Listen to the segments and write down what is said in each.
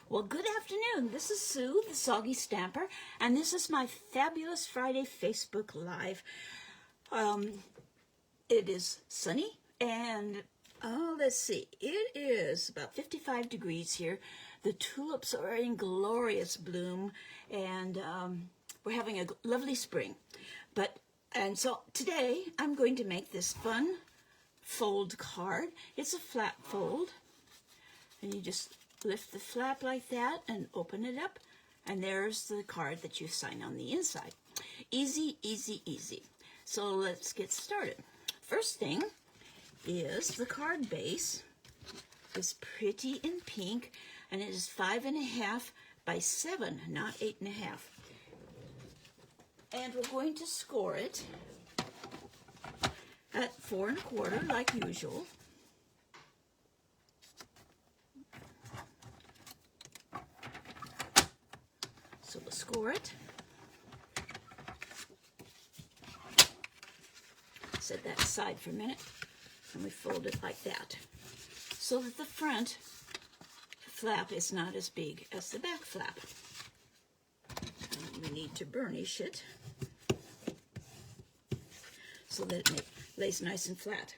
Well, good afternoon. This is Sue, the Soggy Stamper, and this is my Fabulous Friday Facebook Live. It is sunny, and let's see, it is about 55 degrees here. The tulips are in glorious bloom, and we're having a lovely spring. And so today I'm going to make this fun fold card. It's a flat fold, and you just lift the flap like that and open it up, and there's the card that you sign on the inside. Easy, easy, easy. So let's get started. First thing is the card base is pretty in pink, and it is 5.5 by 7, not 8.5. And we're going to score it at 4 1/4 like usual. So we'll score it. Set that aside for a minute, and we fold it like that, so that the front flap is not as big as the back flap. And we need to burnish it so that it lays nice and flat.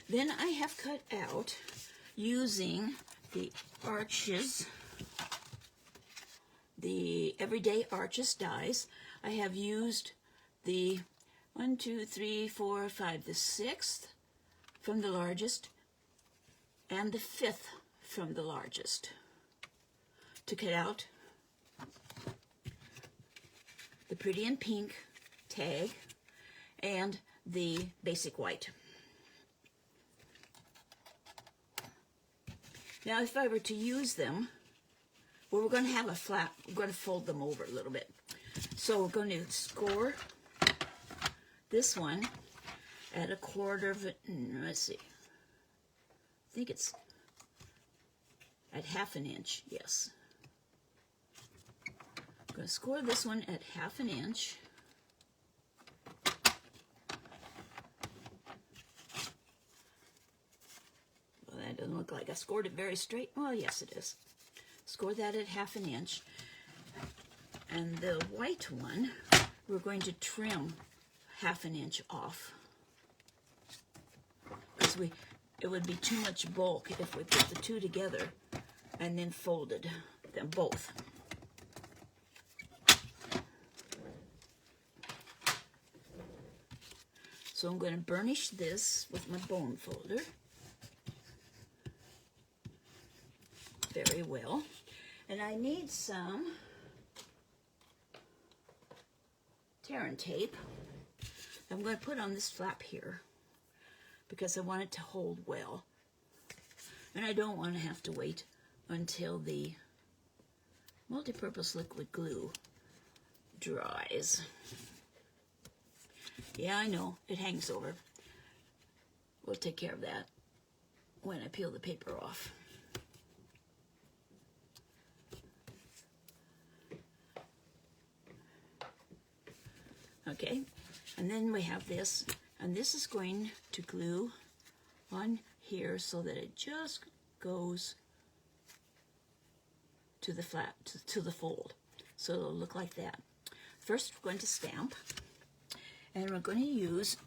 Then I have cut out, using the Arches, the Everyday Arches dies. I have used the 1, 2, 3, 4, 5, the 6th from the largest, and the 5th from the largest, to cut out the pretty in pink tag and the basic white. Now, if I were to use them, well, we're going to have a flap. We're going to fold them over a little bit. So we're going to score this one at 1/4 of it. Let's see. I think it's at 1/2 inch. Yes. I'm going to score this one at 1/2 inch. Well, that doesn't look like I scored it very straight. Well, yes, it is. Score that at 1/2 inch. And the white one, we're going to trim 1/2 inch off, because it would be too much bulk if we put the two together and then folded them both. So I'm going to burnish this with my bone folder very well, and I need some tear and tape. I'm going to put on this flap here because I want it to hold well, and I don't want to have to wait until the multi-purpose liquid glue dries. Yeah, I know, it hangs over. We'll take care of that when I peel the paper off. Okay, and then we have this, and this is going to glue on here so that it just goes to the flap, to the fold. So it'll look like that. First, we're going to stamp, and we're going to use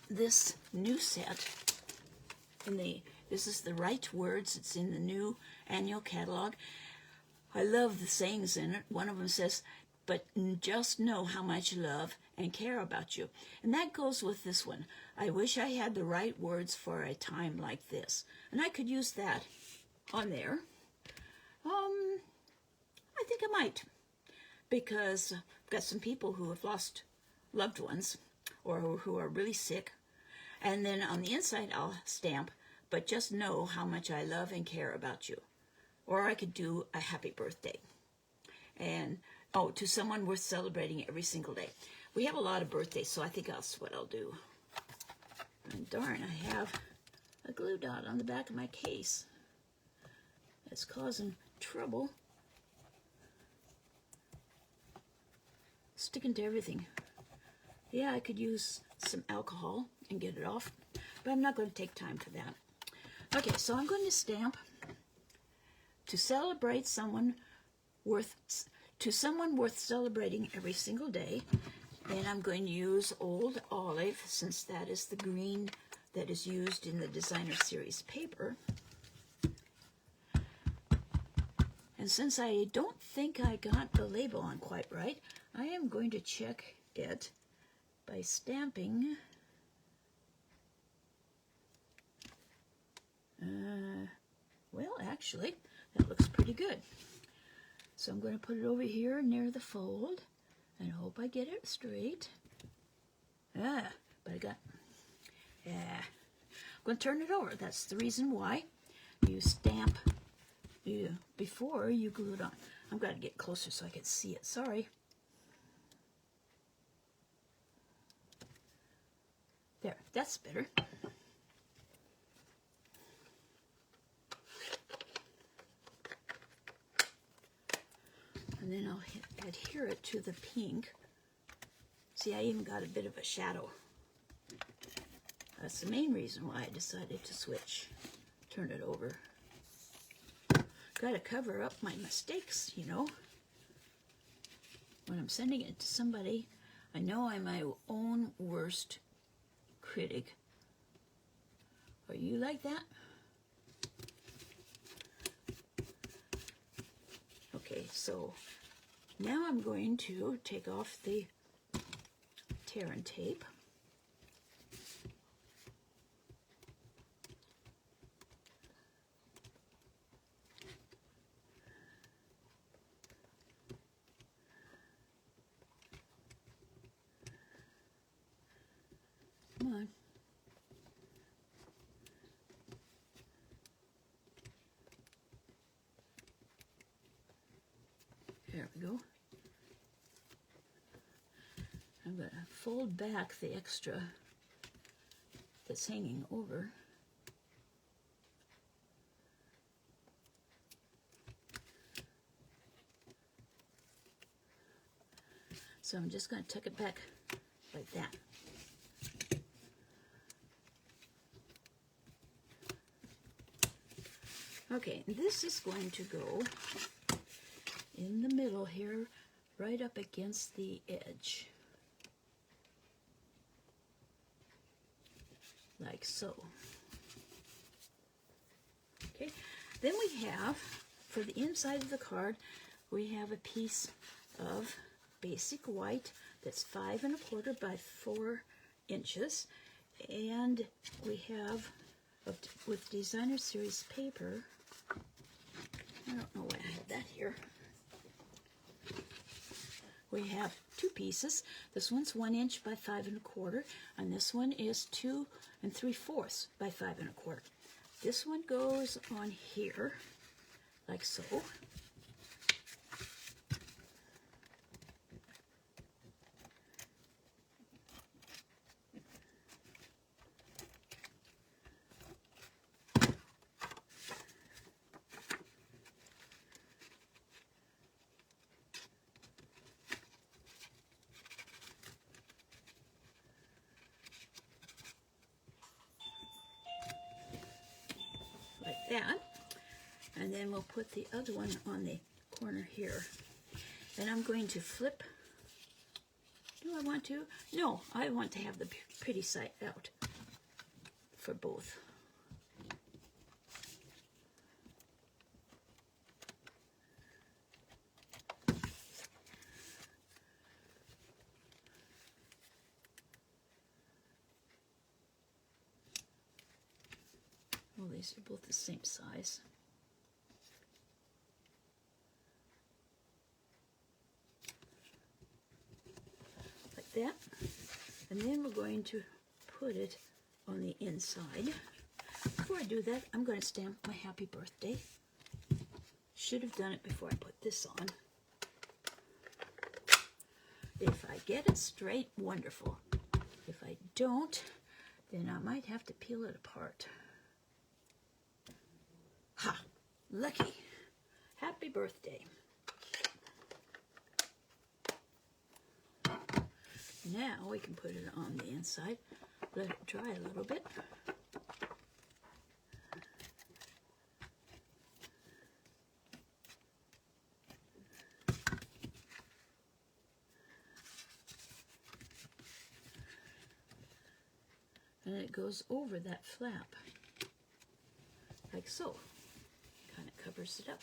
this new set. This is the Right Words. It's in the new annual catalog. I love the sayings in it. One of them says, "But just know how much I love and care about you." And that goes with this one. I wish I had the right words for a time like this. And I could use that on there. I think I might, because I've got some people who have lost loved ones or who are really sick. And then on the inside, I'll stamp, "But just know how much I love and care about you." Or I could do a happy birthday. And to someone worth celebrating every single day. We have a lot of birthdays, so I think that's what I'll do. And darn, I have a glue dot on the back of my case. It's causing trouble. Sticking to everything. Yeah, I could use some alcohol and get it off, but I'm not going to take time for that. Okay, so I'm going to stamp to celebrate someone worth celebrating every single day. And I'm going to use Old Olive, since that is the green that is used in the Designer Series paper. And since I don't think I got the label on quite right, I am going to check it by stamping. Well, actually, that looks pretty good. So I'm going to put it over here near the fold and hope I get it straight. But I got, I'm going to turn it over. That's the reason why you stamp before you glue it on. I've got to get closer so I can see it. Sorry. There, that's better. And then I'll adhere it to the pink. See, I even got a bit of a shadow. That's the main reason why I decided to switch. Turn it over. Got to cover up my mistakes, you know. When I'm sending it to somebody, I know I'm my own worst critic. Are you like that? Okay, so now I'm going to take off the tear and tape. Come on. There we go. I'm going to fold back the extra that's hanging over. So I'm just going to tuck it back like that. Okay, this is going to go in the middle here, right up against the edge. Like so. Okay, then we have, for the inside of the card, we have a piece of basic white that's 5 1/4 by 4 inches, and we have, with Designer Series paper, I don't know why I have that here. We have 2 pieces. This one's 1 inch by 5 1/4, and this one is 2 3/4 by 5 1/4. This one goes on here, like so. That, and then we'll put the other one on the corner here, and I'm going to flip. Do I want to? No, I want to have the pretty side out for both. Well, these are both the same size. Like that. And then we're going to put it on the inside. Before I do that, I'm going to stamp my happy birthday. Should have done it before I put this on. If I get it straight, wonderful. If I don't, then I might have to peel it apart. Ha! Lucky. Happy birthday. Now we can put it on the inside. Let it dry a little bit. and it goes over that flap, like so. Kind of covers it up.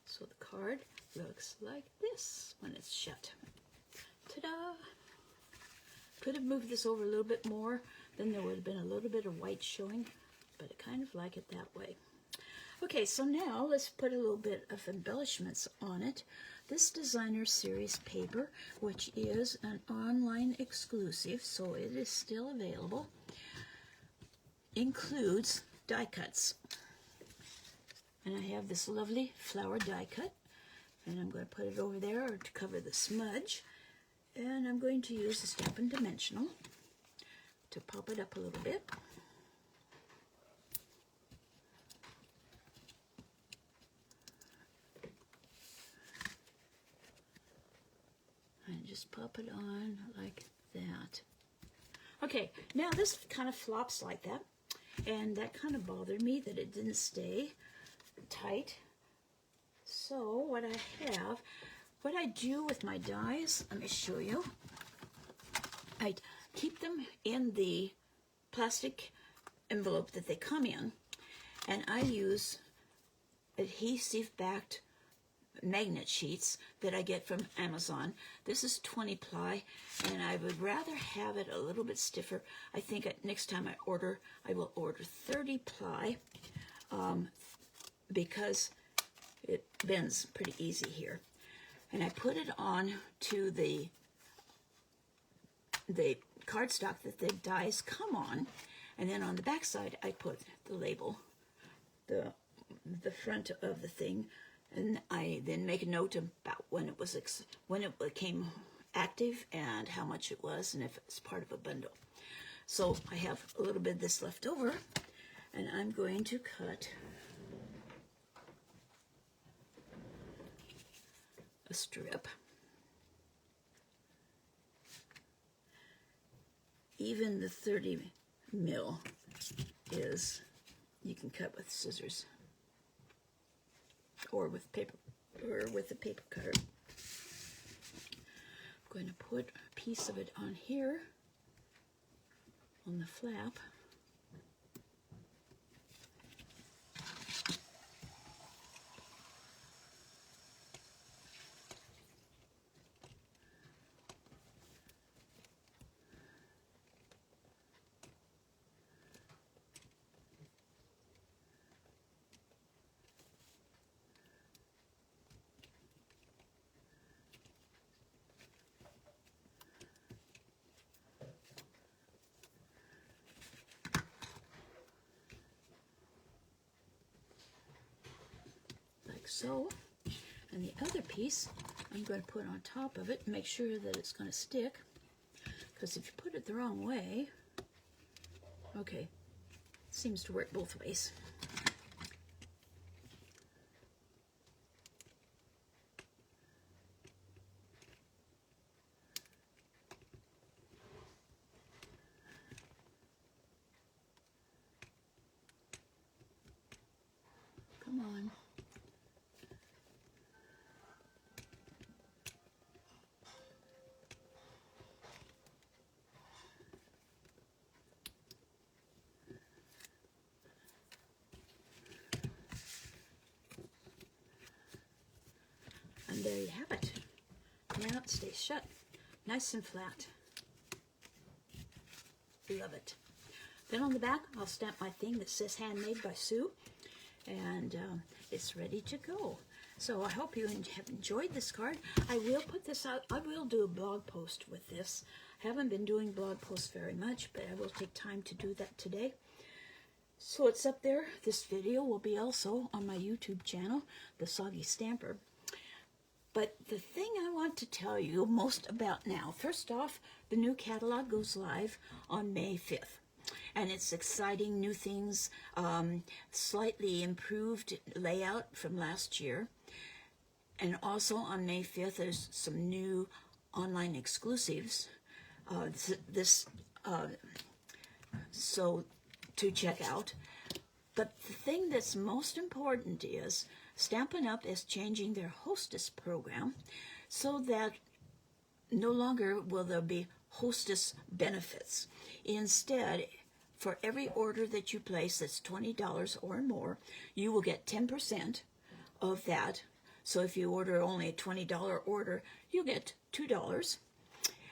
So the card looks like this when it's shut. Ta-da! Could have moved this over a little bit more, then there would have been a little bit of white showing, but I kind of like it that way. Okay, so now let's put a little bit of embellishments on it. This designer series paper, which is an online exclusive, so it is still available, includes die cuts. And I have this lovely flower die cut, and I'm going to put it over there to cover the smudge. And I'm going to use the Stampin' Dimensional to pop it up a little bit. And just pop it on like that. Okay, now this kind of flops like that, and that kind of bothered me that it didn't stay tight. So what I do with my dies, let me show you. I keep them in the plastic envelope that they come in, and I use adhesive-backed magnet sheets that I get from Amazon. This is 20 ply, and I would rather have it a little bit stiffer. I think next time I will order 30 ply because it bends pretty easy here. And I put it on to the cardstock that the dies come on, and then on the back side I put the label, the front of the thing, and I then make a note about when it became active and how much it was, and if it's part of a bundle. So I have a little bit of this left over, and I'm going to cut a strip. Even the 30 mil is, you can cut with scissors or with paper, or with a paper cutter. I'm going to put a piece of it on here on the flap. So, and the other piece I'm going to put on top of it, make sure that it's going to stick, because if you put it the wrong way, okay, it seems to work both ways. Come on. And there you have it. Now it stays shut, nice and flat. Love it. Then on the back, I'll stamp my thing that says Handmade by Sue, and it's ready to go. So I hope you have enjoyed this card. I will put this out. I will do a blog post with this. I haven't been doing blog posts very much, but I will take time to do that today. So it's up there. This video will be also on my YouTube channel, The Soggy Stamper. But the thing I want to tell you most about now, first off, the new catalog goes live on May 5th. And it's exciting new things, slightly improved layout from last year. And also on May 5th, there's some new online exclusives. So to check out. But the thing that's most important is Stampin' Up! Is changing their hostess program so that no longer will there be hostess benefits. Instead, for every order that you place that's $20 or more, you will get 10% of that. So if you order only a $20 order, you'll get $2.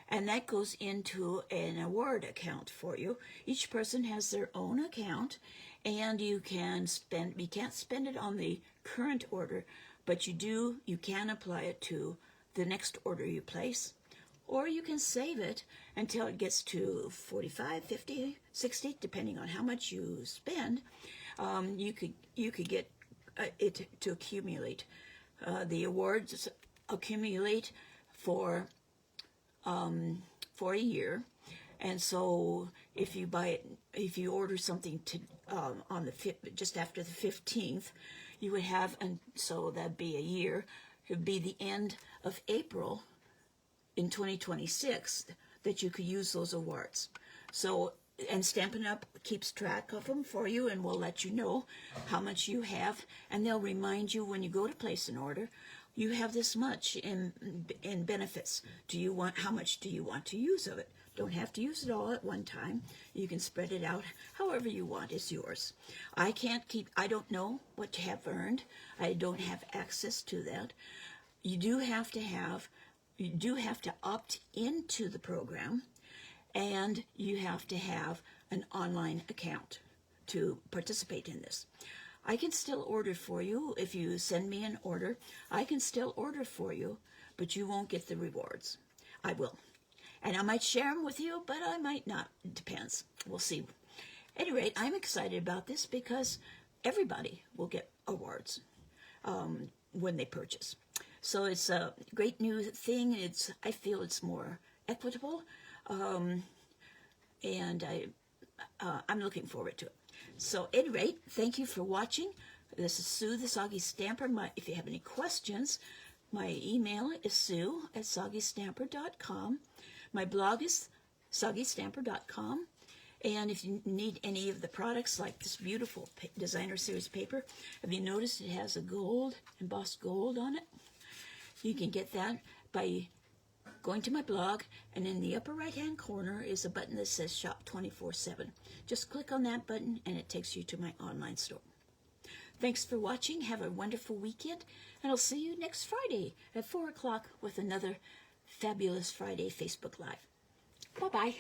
And that goes into an award account for you. Each person has their own account, and you can't spend it on the current order, but you can apply it to the next order you place. Or you can save it until it gets to 45, 50, 60, depending on how much you spend. You could get it to accumulate. The awards accumulate for a year, and so if you order something on just after the 15th, you would have, and so that'd be a year. It would be the end of April in 2026 that you could use those awards. So, and Stampin' Up! Keeps track of them for you and will let you know how much you have, and they'll remind you when you go to place an order, you have this much in benefits. How much do you want to use of it? Don't have to use it all at one time. You can spread it out however you want. It's yours. I don't know what you have earned. I don't have access to that. You do have to opt into the program, and you have to have an online account to participate in this. I can still order for you. If you send me an order, I can still order for you, but you won't get the rewards. I will. And I might share them with you, but I might not. It depends. We'll see. At any rate, I'm excited about this because everybody will get awards when they purchase. So it's a great new thing. I feel it's more equitable, and I'm looking forward to it. So at any rate, thank you for watching. This is Sue, the Soggy Stamper. If you have any questions, my email is sue@soggystamper.com. My blog is soggystamper.com. And if you need any of the products, like this beautiful designer series paper, have you noticed it has a embossed gold on it? You can get that by going to my blog, and in the upper right-hand corner is a button that says Shop 24/7. Just click on that button, and it takes you to my online store. Thanks for watching. Have a wonderful weekend, and I'll see you next Friday at 4 o'clock with another Fabulous Friday Facebook Live. Bye-bye.